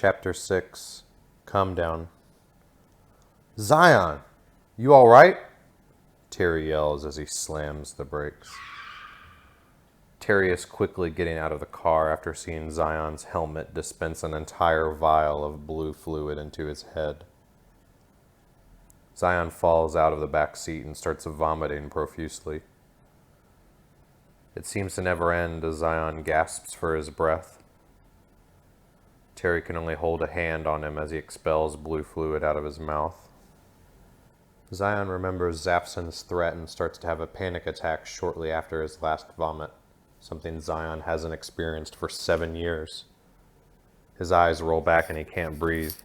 Chapter 6. Calm down. Zion! You alright? Terry yells as he slams the brakes. Terry is quickly getting out of the car after seeing Zion's helmet dispense an entire vial of blue fluid into his head. Zion falls out of the back seat and starts vomiting profusely. It seems to never end as Zion gasps for his breath. Terry can only hold a hand on him as he expels blue fluid out of his mouth. Zion remembers Zafson's threat and starts to have a panic attack shortly after his last vomit, something Zion hasn't experienced for 7 years. His eyes roll back and he can't breathe.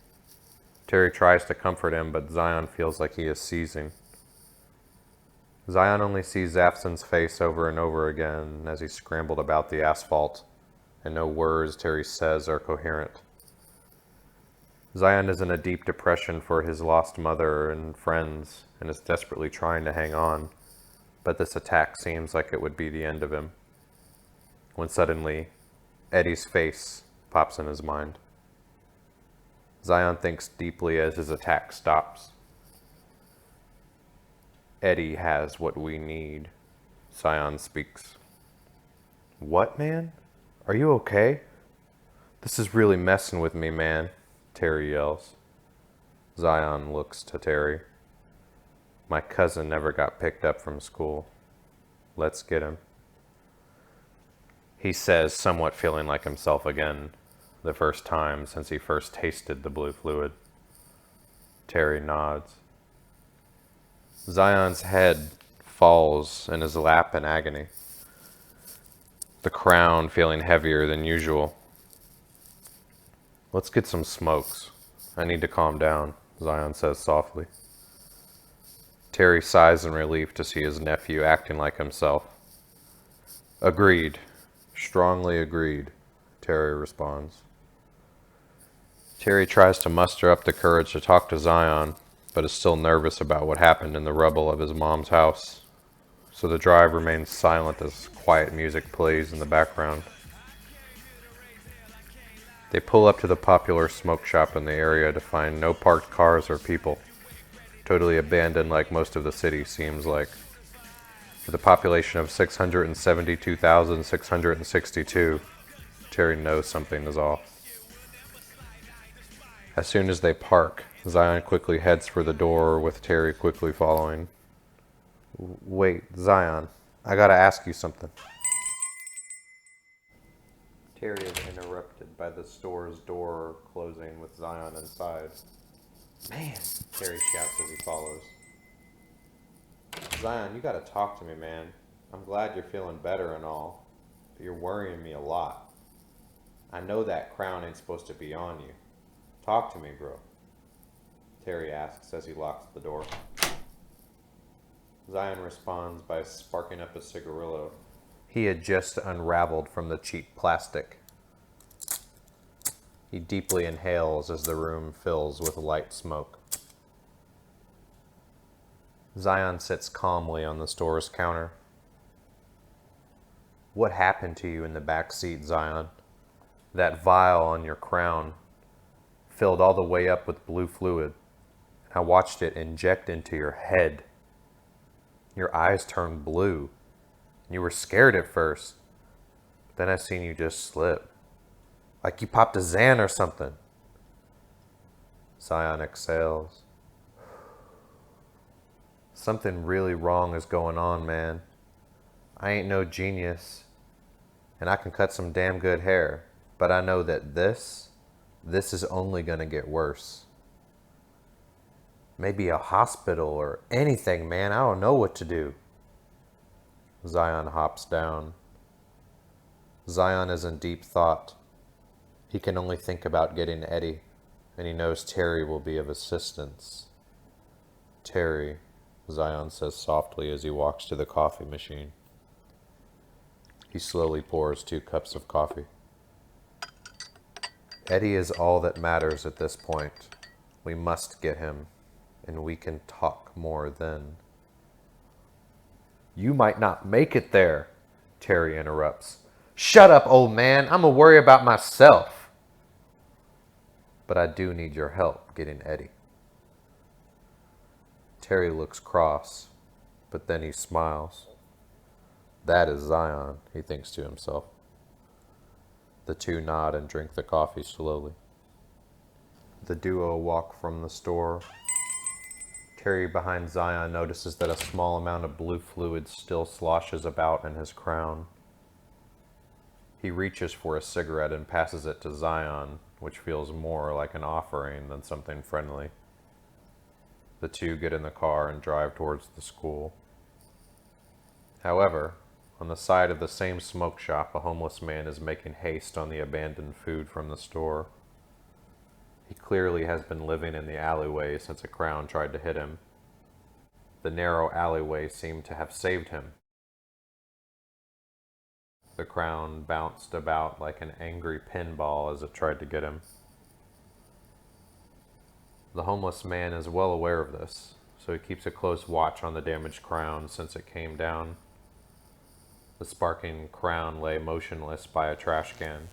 Terry tries to comfort him, but Zion feels like he is seizing. Zion only sees Zafson's face over and over again as he scrambled about the asphalt, and no words Terry says are coherent. Zion is in a deep depression for his lost mother and friends and is desperately trying to hang on, but this attack seems like it would be the end of him. When suddenly, Eddie's face pops in his mind. Zion thinks deeply as his attack stops. Eddie has what we need, Zion speaks. What, man? Are you okay? This is really messing with me, man, Terry yells. Zion looks to Terry. My cousin never got picked up from school. Let's get him. He says, somewhat feeling like himself again, the first time since he first tasted the blue fluid. Terry nods. Zion's head falls in his lap in agony, the crown feeling heavier than usual. Let's get some smokes. I need to calm down, Zion says softly. Terry sighs in relief to see his nephew acting like himself. Agreed. Strongly agreed, Terry responds. Terry tries to muster up the courage to talk to Zion, but is still nervous about what happened in the rubble of his mom's house, so the drive remains silent as quiet music plays in the background. They pull up to the popular smoke shop in the area to find no parked cars or people, totally abandoned like most of the city seems like. With a population of 672,662, Terry knows something is off. As soon as they park, Zion quickly heads for the door with Terry quickly following. Wait, Zion, I gotta ask you something. Terry is interrupted by the store's door closing with Zion inside. Man, Terry shouts as he follows. Zion, you gotta talk to me, man. I'm glad you're feeling better and all, but you're worrying me a lot. I know that crown ain't supposed to be on you. Talk to me, bro. Terry asks as he locks the door. Zion responds by sparking up a cigarillo he had just unraveled from the cheap plastic. He deeply inhales as the room fills with light smoke. Zion sits calmly on the store's counter. What happened to you in the back seat, Zion? That vial on your crown filled all the way up with blue fluid. I watched it inject into your head. Your eyes turned blue. You were scared at first. Then I seen you just slip. Like you popped a Xan or something. Zion exhales. Something really wrong is going on, man. I ain't no genius. And I can cut some damn good hair. But I know that this is only gonna get worse. Maybe a hospital or anything, man. I don't know what to do. Zion hops down. Zion is in deep thought. He can only think about getting Eddie, and he knows Terry will be of assistance. Terry, Zion says softly as he walks to the coffee machine. He slowly pours 2 cups of coffee. Eddie is all that matters at this point. We must get him, and we can talk more then. You might not make it there, Terry interrupts. Shut up, old man. I'm a worry about myself. but I do need your help getting Eddie. Terry looks cross, but then he smiles. That is Zion, he thinks to himself. The two nod and drink the coffee slowly. The duo walk from the store. Terry, behind Zion, notices that a small amount of blue fluid still sloshes about in his crown. He reaches for a cigarette and passes it to Zion, which feels more like an offering than something friendly. The two get in the car and drive towards the school. However, on the side of the same smoke shop, a homeless man is making haste on the abandoned food from the store. He clearly has been living in the alleyway since a crown tried to hit him. The narrow alleyway seemed to have saved him. The crown bounced about like an angry pinball as it tried to get him. The homeless man is well aware of this, so he keeps a close watch on the damaged crown since it came down. The sparking crown lay motionless by a trash can.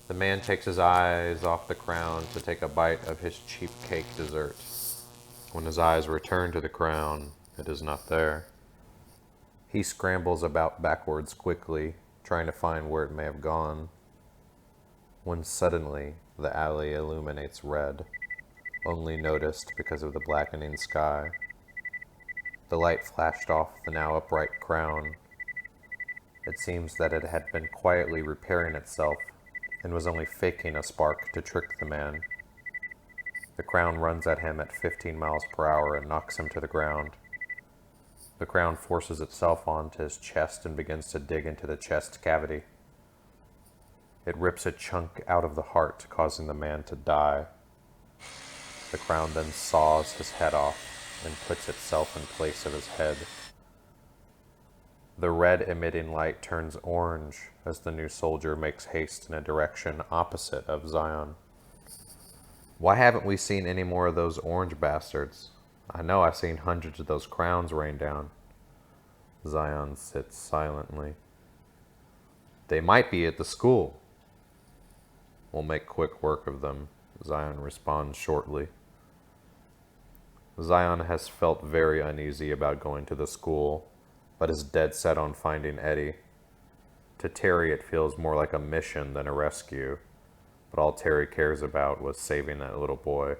The man takes his eyes off the crown to take a bite of his cheap cake dessert. When his eyes return to the crown, it is not there. He scrambles about backwards quickly, trying to find where it may have gone, when suddenly the alley illuminates red, only noticed because of the blackening sky. The light flashed off the now upright crown. It seems that it had been quietly repairing itself and was only faking a spark to trick the man. The crown runs at him at 15 miles per hour and knocks him to the ground. The crown forces itself onto his chest and begins to dig into the chest cavity. It rips a chunk out of the heart, causing the man to die. The crown then saws his head off and puts itself in place of his head. The red emitting light turns orange as the new soldier makes haste in a direction opposite of Zion. Why haven't we seen any more of those orange bastards? I know I've seen hundreds of those crowns rain down. Zion sits silently. They might be at the school. We'll make quick work of them, Zion responds shortly. Zion has felt very uneasy about going to the school, but is dead set on finding Eddie. To Terry, it feels more like a mission than a rescue, but all Terry cares about was saving that little boy.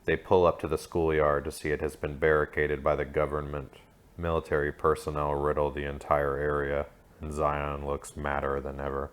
They pull up to the schoolyard to see it has been barricaded by the government. Military personnel riddle the entire area, and Zion looks madder than ever.